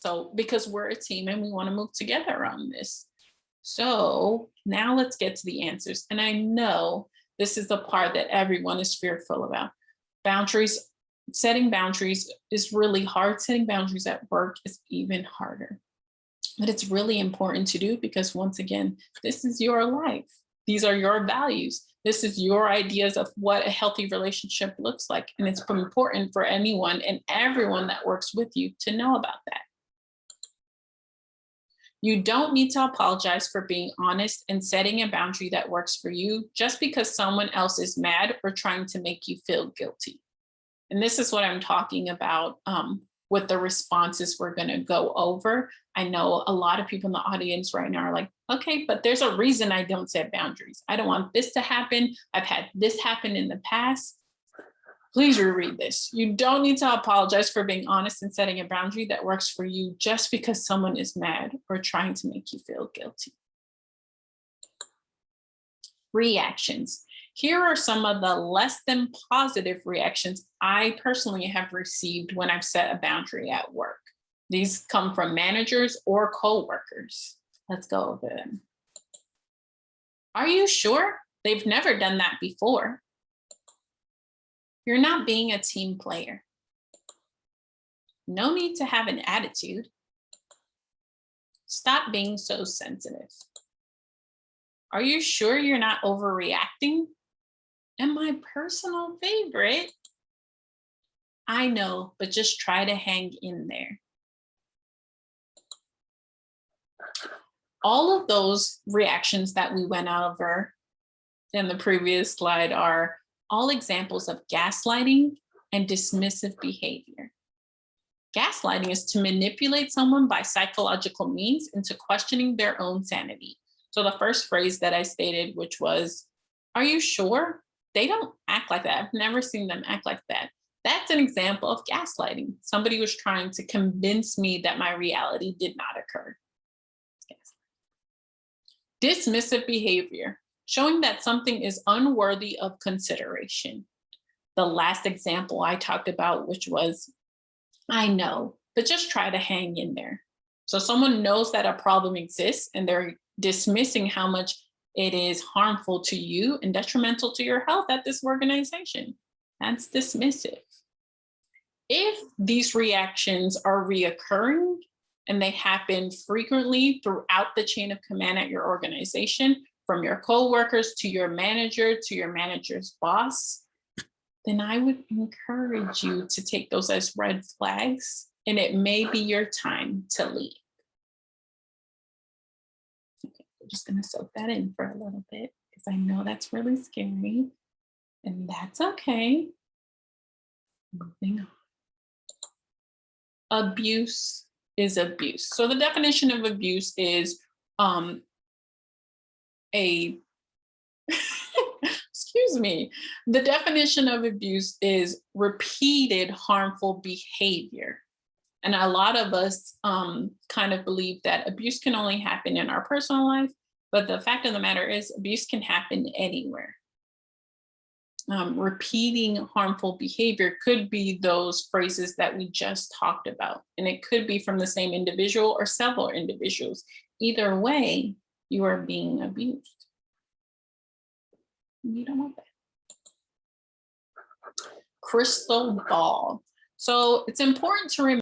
So because we're a team and we want to move together on this. So now let's get to the answers. And I know this is the part that everyone is fearful about. Boundaries, setting boundaries is really hard. Setting boundaries at work is even harder. But it's really important to do because once again, this is your life. These are your values. This is your ideas of what a healthy relationship looks like. And it's important for anyone and everyone that works with you to know about that. You don't need to apologize for being honest and setting a boundary that works for you just because someone else is mad or trying to make you feel guilty. And this is what I'm talking about with the responses we're going to go over. I know a lot of people in the audience right now are like, okay, but there's a reason I don't set boundaries. I don't want this to happen. I've had this happen in the past. Please reread this. You don't need to apologize for being honest and setting a boundary that works for you just because someone is mad or trying to make you feel guilty. Reactions. Here are some of the less than positive reactions I personally have received when I've set a boundary at work. These come from managers or coworkers. Let's go over them. Are you sure? They've never done that before. You're not being a team player. No need to have an attitude. Stop being so sensitive. Are you sure you're not overreacting? And my personal favorite, I know, but just try to hang in there. All of those reactions that we went over in the previous slide are all examples of gaslighting and dismissive behavior. Gaslighting is to manipulate someone by psychological means into questioning their own sanity. So the first phrase that I stated, which was, are you sure? They don't act like that. I've never seen them act like that. That's an example of gaslighting. Somebody was trying to convince me that my reality did not occur. Dismissive behavior, showing that something is unworthy of consideration. The last example I talked about, which was, I know, but just try to hang in there. So someone knows that a problem exists and they're dismissing how much it is harmful to you and detrimental to your health at this organization. That's dismissive. If these reactions are reoccurring and they happen frequently throughout the chain of command at your organization, from your coworkers to your manager to your manager's boss, then I would encourage you to take those as red flags, and it may be your time to leave. Okay, we're just going to soak that in for a little bit because I know that's really scary, and that's okay. Moving on. Abuse is abuse. So the definition of abuse is excuse me. The definition of abuse is repeated harmful behavior. And a lot of us kind of believe that abuse can only happen in our personal life, but the fact of the matter is abuse can happen anywhere. Repeating harmful behavior could be those phrases that we just talked about, and it could be from the same individual or several individuals. Either way, you are being abused. You don't want that. Crystal ball. So it's important to remember